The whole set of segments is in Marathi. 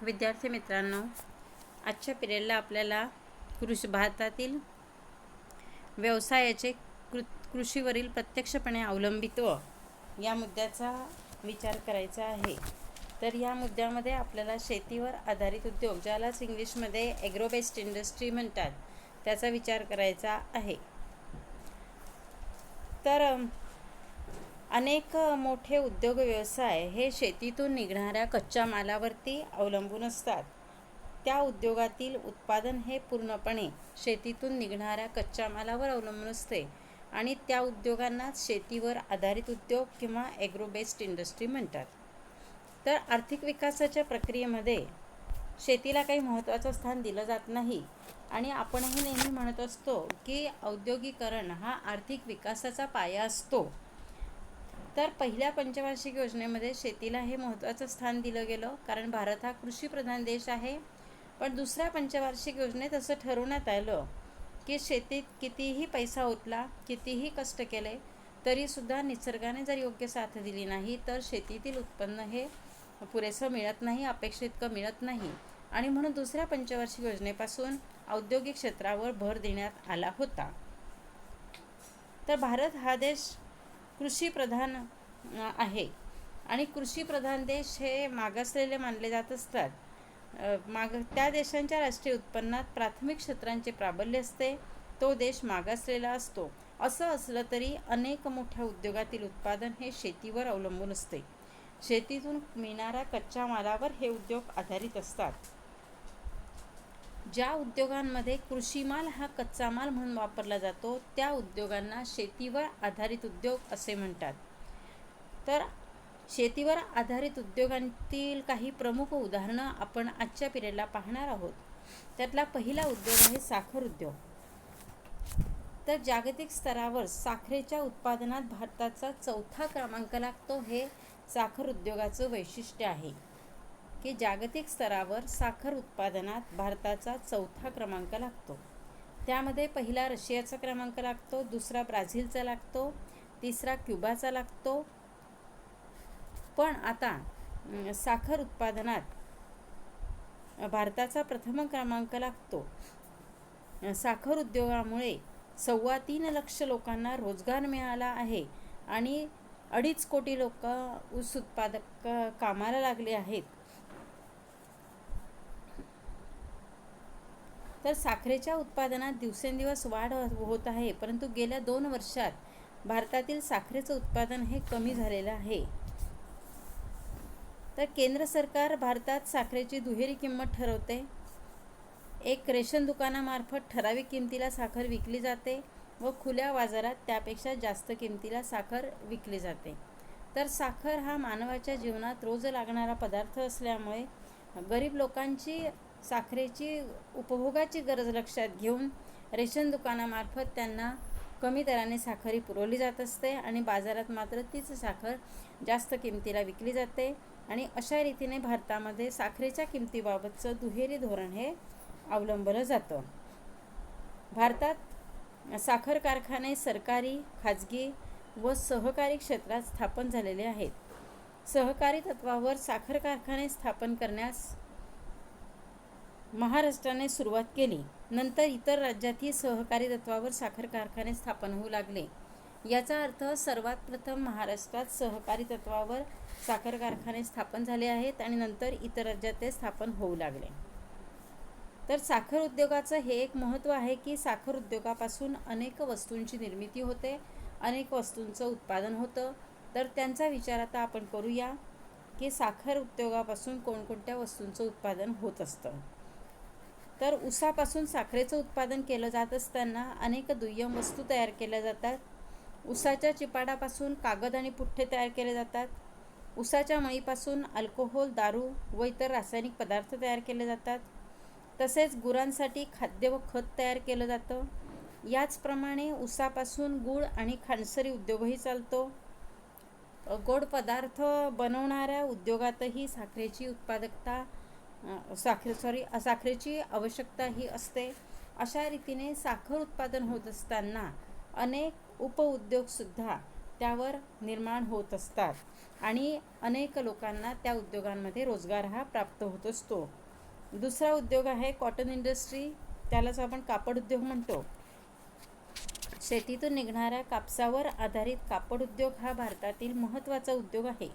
विद्यार्थी मित्रांनो, आजच्या पिरियडला आपल्याला भारतातील व्यवसायाचे कृषीवरील प्रत्यक्षपणे अवलंबित्व या मुद्द्याचा विचार करायचा आहे. तर या मुद्द्यामध्ये आपल्याला शेतीवर आधारित उद्योग, ज्यालाच इंग्लिशमध्ये ॲग्रो बेस्ड इंडस्ट्री म्हणतात, त्याचा विचार करायचा आहे. तर अनेक मोठे उद्योग व्यवसाय हे शेतीतून निघणाऱ्या कच्च्या मालावरती अवलंबून असतात. त्या उद्योगातील उत्पादन हे पूर्णपणे शेतीतून निघणाऱ्या कच्च्या मालावर अवलंबून असते आणि त्या उद्योगांना शेतीवर आधारित उद्योग किंवा ॲग्रो बेस्ड इंडस्ट्री म्हणतात. तर आर्थिक विकासाच्या प्रक्रियेमध्ये शेतीला काही महत्त्वाचं स्थान दिलं जात नाही आणि आपणही नेहमी म्हणत असतो की औद्योगिकरण हा आर्थिक विकासाचा पाया असतो. तर पहिल्या पंचवार्षिक योजनेमध्ये शेतीला हे महत्त्वाचं स्थान दिलं गेलं, कारण भारत हा कृषीप्रधान देश आहे. पण दुसऱ्या पंचवार्षिक योजनेत असं ठरवण्यात आलं की शेतीत कितीही पैसा ओतला, कितीही कष्ट केले, तरीसुद्धा निसर्गाने जर योग्य साथ दिली नाही तर शेतीतील उत्पन्न हे पुरेसं मिळत नाही, अपेक्षितकं मिळत नाही. आणि म्हणून दुसऱ्या पंचवार्षिक योजनेपासून औद्योगिक क्षेत्रावर भर देण्यात आला होता. तर भारत हा देश कृषीप्रधान आहे आणि कृषीप्रधान देश हे मागासलेले मानले जात असतात. त्या देशांच्या राष्ट्रीय उत्पन्नात प्राथमिक क्षेत्रांचे प्राबल्य असते. तो देश मागासलेला असतो. असं असलं तरी अनेक मोठ्या उद्योगातील उत्पादन हे शेतीवर अवलंबून असते. शेतीतून मिळणाऱ्या कच्च्या मालावर हे उद्योग आधारित असतात. ज्या उद्योगांमध्ये कृषीमाल हा कच्चा माल म्हणून वापरला जातो त्या उद्योगांना शेतीवर आधारित उद्योग असे म्हणतात. तर शेतीवर आधारित उद्योगांतील काही प्रमुख उदाहरणं आपण आजच्या पिरियडला पाहणार आहोत. त्यातला पहिला उद्योग आहे साखर उद्योग. तर जागतिक स्तरावर साखरेच्या उत्पादनात भारताचा 4था क्रमांक लागतो. हे साखर उद्योगाचं वैशिष्ट्य आहे की जागतिक स्तरावर साखर उत्पादनात भारताचा 4था क्रमांक लागतो. त्यामध्ये पहिला रशियाचा क्रमांक लागतो, दुसरा ब्राझीलचा लागतो, तिसरा क्युबाचा लागतो. पण आता साखर उत्पादनात भारताचा प्रथम क्रमांक लागतो. साखर उद्योगामुळे 3.25 लाख लोकांना रोजगार मिळाला आहे आणि 2.5 कोटी लोक ऊस उत्पादक कामाला लागले आहेत. तर साखरेच्या उत्पादनात दिवसेंदिवस वाढ होत आहे, परंतु गेल्या 2 वर्षात भारतातील साखरेचं उत्पादन हे कमी झालेलं आहे. तर केंद्र सरकार भारतात साखरेची दुहेरी किंमत ठरवते. एक रेशन दुकानामार्फत ठराविक किमतीला साखर विकली जाते व खुल्या बाजारात त्यापेक्षा जास्त किमतीला साखर विकली जाते. तर साखर हा मानवाच्या जीवनात रोज लागणारा पदार्थ असल्यामुळे गरीब लोकांची साखरेची उपभोगाची गरज लक्षात घेऊन रेशन दुकानामार्फत त्यांना कमी दराने साखर पुरवली जात असते आणि बाजारात मात्र तीच साखर जास्त किमतीला विकली जाते. आणि अशा रीतीने भारतामध्ये साखरेच्या किमतीबाबतचं दुहेरी धोरण हे अवलंबलं जातं. भारतात साखर कारखाने सरकारी, खाजगी व सहकारी क्षेत्रात स्थापन झालेले आहेत. सहकारी तत्वावर साखर कारखाने स्थापन करण्यास महाराष्ट्राने सुरुवात केली. नंतर इतर राज्यातही सहकारी तत्वावर साखर कारखाने स्थापन होऊ लागले. याचा अर्थ सर्वात प्रथम महाराष्ट्रात सहकारी तत्वावर साखर कारखाने स्थापन झाले आहेत आणि नंतर इतर राज्यात ते स्थापन होऊ लागले. तर साखर उद्योगाचं हे एक महत्त्व आहे की साखर उद्योगापासून अनेक वस्तूंची निर्मिती होते, अनेक वस्तूंचं उत्पादन होतं. तर त्यांचा विचार आता आपण करूया की साखर उद्योगापासून कोणकोणत्या वस्तूंचं उत्पादन होत असतं. तर ऊसापासून साखरेचं उत्पादन केलं जात असताना अनेक दुय्यम वस्तू तयार केल्या जातात. ऊसाच्या चिपाडापासून कागद आणि पुठ्ठे तयार केले जातात. ऊसाच्या मळीपासून अल्कोहोल, दारू व इतर रासायनिक पदार्थ तयार केले जातात. तसेच गुरांसाठी खाद्य व खत तयार केलं जातं. याचप्रमाणे ऊसापासून गूळ आणि खांडसरी उद्योगही चालतो. गोड पदार्थ बनवणाऱ्या उद्योगातही साखरेची आवश्यकता ही असते. अशा रीतीने साखर उत्पादन होत असताना अनेक उपउद्योगसुद्धा त्यावर निर्माण होत असतात आणि अनेक लोकांना त्या उद्योगांमध्ये रोजगार हा प्राप्त होत असतो. दुसरा उद्योग आहे कॉटन इंडस्ट्री, त्यालाच आपण कापड उद्योग म्हणतो. शेतीतून निघणाऱ्या कापसावर आधारित कापड उद्योग हा भारतातील महत्त्वाचा उद्योग आहे.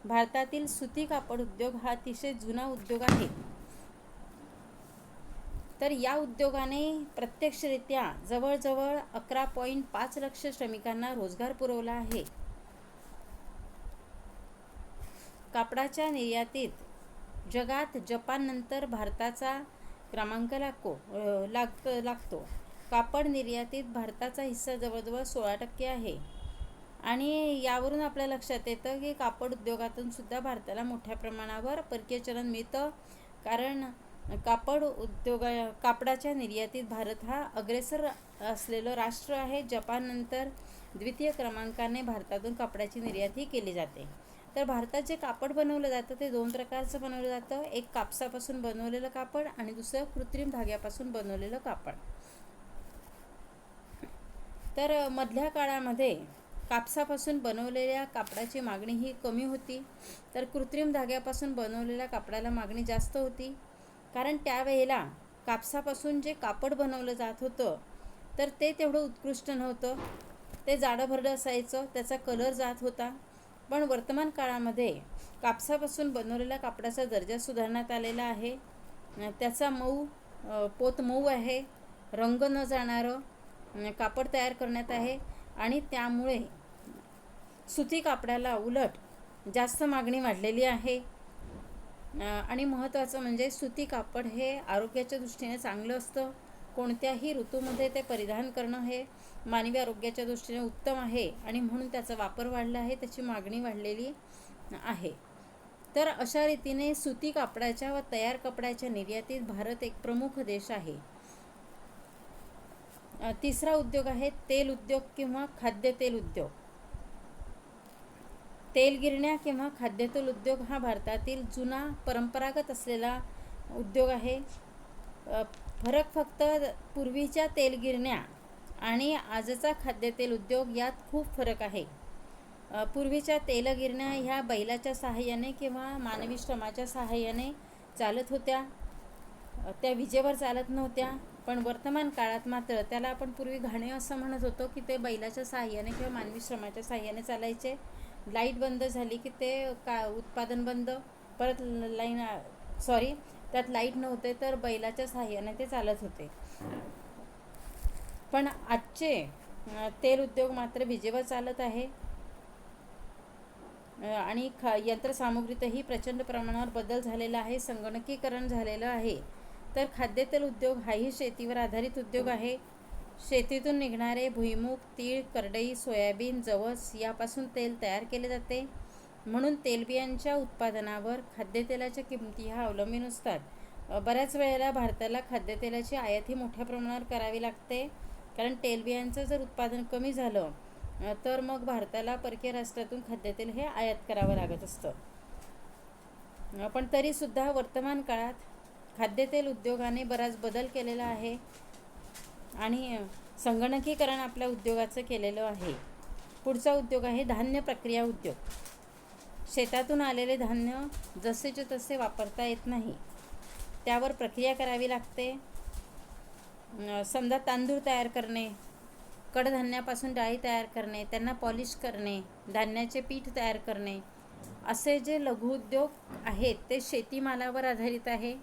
भारतातील सुती कापड उद्योग हा अतिशय जुना उद्योग आहे. तर या उद्योगाने प्रत्यक्षरित्या जवळजवळ 11.5 लक्ष श्रमिकांना रोजगार पुरवला आहे. कापडाच्या निर्यातीत जगात जपाननंतर भारताचा क्रमांक लागतो. कापड निर्यातीत भारताचा हिस्सा जवळजवळ 16% आहे. आणि यावरून आपल्या लक्षात येतं की कापड उद्योगातून सुद्धा भारताला मोठ्या प्रमाणावर परकीय चलन मिळतं. कारण कापडाच्या निर्यातीत भारत हा अग्रेसर असलेलं राष्ट्र आहे. जपाननंतर द्वितीय क्रमांकाने भारतातून कापडाची निर्यात ही केली जाते. तर भारतात जे कापड बनवलं जातं ते 2 प्रकारचं बनवलं जातं. एक कापसापासून बनवलेलं कापड आणि दुसरं कृत्रिम धाग्यापासून बनवलेलं कापड. तर मधल्या काळामध्ये कापसापासून बनवलेल्या कापडाची मागणी ही कमी होती, तर कृत्रिम धाग्यापासून बनवलेल्या कापडाला मागणी जास्त होती. कारण त्यावेळेला कापसापासून जे कापड बनवलं जात होतं तर ते तेवढं उत्कृष्ट नव्हतं. ते जाडंभरडं असायचं, त्याचा कलर जात होता. पण वर्तमान काळामध्ये कापसापासून बनवलेल्या कापडाचा दर्जा सुधारण्यात आलेला आहे. त्याचा पोत मऊ आहे, रंग न जाणारं कापड तयार करण्यात आहे आणि त्यामुळे सुती कापडाला उलट जास्त मागणी वाढलेली आहे. आणि महत्त्वाचं म्हणजे सुती कापड हे आरोग्याच्या दृष्टीने चांगलं असतं. कोणत्याही ऋतूमध्ये ते परिधान करणं हे मानवी आरोग्याच्या दृष्टीने उत्तम आहे आणि म्हणून त्याचा वापर वाढला आहे, त्याची मागणी वाढलेली आहे. तर अशा रीतीने सुती कापडाच्या व तयार कपड्याच्या निर्यातीत भारत एक प्रमुख देश आहे. तिसरा उद्योग आहे तेल उद्योग किंवा खाद्यतेल उद्योग. तेलगिरण्या किंवा खाद्यतेल उद्योग हा भारतातील जुना परंपरागत असलेला उद्योग आहे. फरक फक्त पूर्वीच्या तेलगिरण्या आणि आजचा खाद्यतेल उद्योग यात खूप फरक आहे. पूर्वीच्या तेलगिरण्या ह्या बैलाच्या सहाय्याने किंवा मानवी श्रमाच्या सहाय्याने चालत होत्या, त्या विजेवर चालत नव्हत्या. पण वर्तमान काळात मात्र त्याला आपण पूर्वी घाणे असं म्हणत होतो की ते बैलाच्या सहाय्याने किंवा मानवी श्रमाच्या सहाय्याने चालायचे. लाईट बंद झाली की ते उत्पादन बंद, परत त्यात लाईट नव्हते तर बैलाच्या सहाय्याने ते चालत होते. पण आजचे तेल उद्योग मात्र विजेवर चालत आहे आणि यंत्रसामुग्रीतही प्रचंड प्रमाणावर बदल झालेला आहे, संगणकीकरण झालेलं आहे. तर खाद्यतेल उद्योग हाही शेतीवर आधारित उद्योग आहे. शेतीतून निघणारे भुईमूग, तीळ, करडई, सोयाबीन, जवस यापासून तेल तयार केले जाते. म्हणून तेलबियांच्या उत्पादनावर खाद्यतेलाच्या किमती ह्या अवलंबून असतात. बऱ्याच वेळेला भारताला खाद्यतेलाची आयात ही मोठ्या प्रमाणावर करावी लागते. कारण तेलबियांचं जर उत्पादन कमी झालं तर मग भारताला परकीय राष्ट्रातून खाद्यतेल हे आयात करावं लागत असतं. पण तरीसुद्धा वर्तमान काळात खाद्यतेल उद्योगाने बराच बदल केलेला आहे आणि संगणकीकरण आपल्या उद्योगाचं केलेलं आहे. पुढचा उद्योग आहे धान्य प्रक्रिया उद्योग. शेतातून आलेले धान्य जसेचे तसे वापरता येत नाही, त्यावर प्रक्रिया करावी लागते. समजा तांदूळ तयार करणे, कडधान्यापासून डाळी तयार करणे, त्यांना पॉलिश करणे, धान्याचे पीठ तयार करणे, असे जे लघुउद्योग आहेत ते शेतीमालावर आधारित आहे.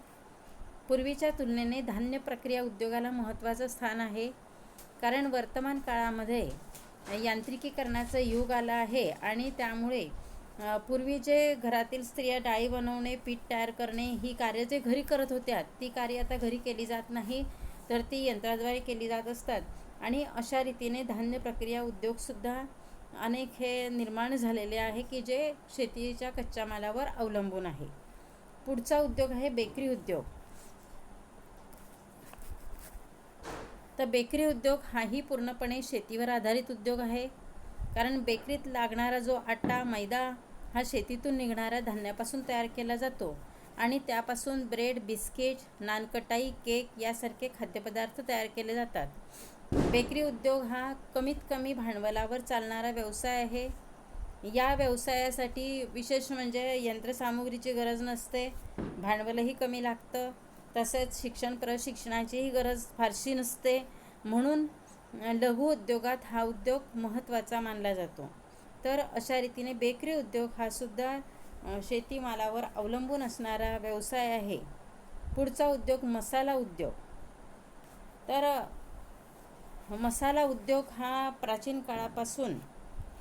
पूर्वीच्या तुलनेने धान्य प्रक्रिया उद्योगाला महत्त्वाचं स्थान आहे. कारण वर्तमान काळामध्ये यांत्रिकीकरणाचं युग आलं आहे आणि त्यामुळे पूर्वी जे घरातील स्त्रिया डाळी बनवणे, पीठ तयार करणे ही कार्य जे घरी करत होत्या ती कार्य आता घरी केली जात नाही, तर ती यंत्राद्वारे केली जात असतात. आणि अशा रीतीने धान्य प्रक्रिया उद्योगसुद्धा अनेक हे निर्माण झालेले आहे की जे शेतीच्या कच्च्या मालावर अवलंबून आहे. पुढचा उद्योग आहे बेकरी उद्योग. तर बेकरी उद्योग हाही पूर्णपणे शेतीवर आधारित उद्योग आहे. कारण बेकरीत लागणारा जो आटा, मैदा हा शेतीतून निघणाऱ्या धान्यापासून तयार केला जातो. आणि त्यापासून ब्रेड, बिस्किट, नानकटाई, केक यासारखे खाद्यपदार्थ तयार केले जातात. बेकरी उद्योग हा कमीत कमी भांडवलावर चालणारा व्यवसाय आहे. या व्यवसायासाठी विशेष म्हणजे यंत्रसामुग्रीची गरज नसते, भांडवलही कमी लागतं, तसेच प्रशिक्षणाचीही गरज फारशी नसते. म्हणून लघु उद्योगात हा उद्योग महत्त्वाचा मानला जातो. तर अशा रीतीने बेकरी उद्योग हा सुद्धा शेतीमालावर अवलंबून असणारा व्यवसाय आहे. पुढचा उद्योग मसाला उद्योग. तर मसाला उद्योग हा प्राचीन काळापासून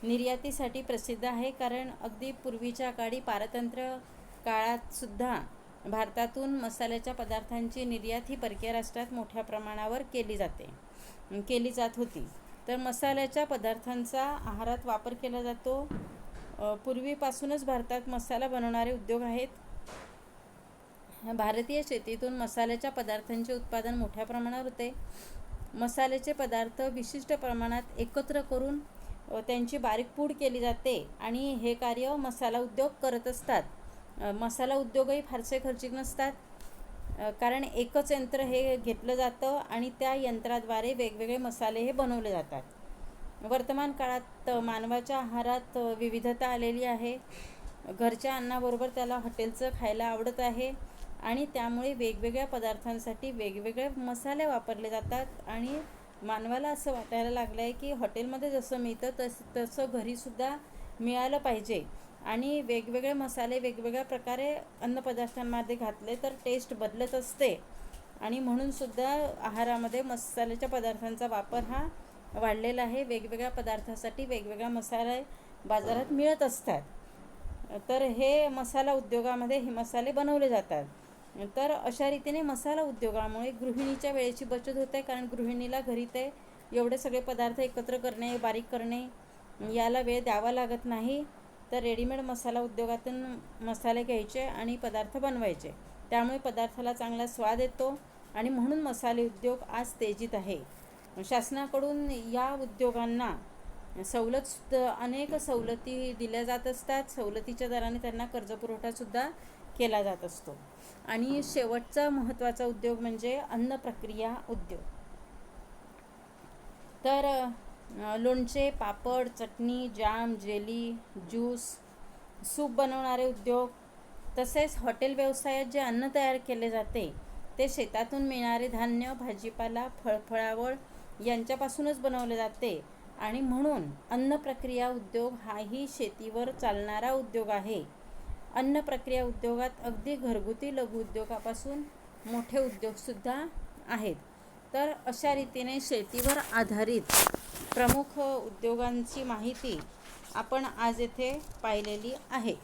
निर्यातीसाठी प्रसिद्ध आहे. कारण अगदी पूर्वीच्या काळी पारतंत्र्य काळातसुद्धा भारतातून मसाल्याच्या पदार्थांची निर्यात ही परकीय राष्ट्रात मोठ्या प्रमाणावर केली जात होती. तर मसाल्याच्या पदार्थांचा आहारात वापर केला जातो. पूर्वीपासूनच भारतात मसाला बनवणारे उद्योग आहेत. भारतीय शेतीतून मसाल्याच्या पदार्थांचे उत्पादन मोठ्या प्रमाणावर होते. मसाल्याचे पदार्थ विशिष्ट प्रमाणात एकत्र करून त्यांची बारीक पूड केली जाते आणि हे कार्य मसाला उद्योग करत असतात. मसाला उद्योगही फारसे खर्चिक नसतात, कारण एकच यंत्र हे घेतलं जातं आणि त्या यंत्राद्वारे वेगवेगळे मसाले हे बनवले जातात. वर्तमान काळात मानवाच्या आहारात विविधता आलेली आहे. घरच्या अन्नाबरोबर त्याला हॉटेलचं खायला आवडत आहे आणि त्यामुळे वेगवेगळ्या पदार्थांसाठी वेगवेगळे मसाले वापरले जातात आणि मानवाला असं वाटायला लागलं आहे की हॉटेलमध्ये जसं मिळतं तसं घरीसुद्धा मिळालं पाहिजे आणि वेगवेगळे मसाले वेगवेगळ्या प्रकारे अन्नपदार्थांमध्ये घातले तर टेस्ट बदलत असते आणि म्हणूनसुद्धा आहारामध्ये मसाल्याच्या पदार्थांचा वापर हा वाढलेला आहे. वेगवेगळ्या पदार्थासाठी वेगवेगळ्या मसाले बाजारात मिळत असतात. तर हे मसाला उद्योगामध्ये हे मसाले बनवले जातात. तर अशा रीतीने मसाला उद्योगामुळे गृहिणीच्या वेळेची बचत होते, कारण गृहिणीला घरी ते एवढे सगळे पदार्थ एकत्र करणे, बारीक करणे याला वेळ द्यावा लागत नाही. तर रेडीमेड मसाला उद्योगातून मसाले घ्यायचे आणि पदार्थ बनवायचे, त्यामुळे पदार्थाला चांगला स्वाद येतो आणि म्हणून मसाले उद्योग आज तेजीत आहे. शासनाकडून या उद्योगांना अनेक सवलती दिल्या जात असतात. सवलतीच्या दराने त्यांना कर्जपुरवठासुद्धा केला जात असतो. आणि शेवटचा महत्त्वाचा उद्योग म्हणजे अन्न प्रक्रिया उद्योग. तर लोणचे, पापड, चटणी, जाम, जेली, ज्यूस, सूप बनवणारे उद्योग, तसेच हॉटेल व्यवसायात जे अन्न तयार केले जाते ते शेतातून मिळणारे धान्य, भाजीपाला, फळफळावळ यांच्यापासूनच बनवले जाते आणि म्हणून अन्न प्रक्रिया उद्योग हाही शेतीवर चालणारा उद्योग आहे. अन्न प्रक्रिया उद्योगात अगदी घरगुती लघु उद्योगापासून मोठे उद्योगसुद्धा आहेत. तर अशा रीतीने शेतीवर आधारित प्रमुख उद्योगांची माहिती आपण आज येथे पाहिलेली आहे.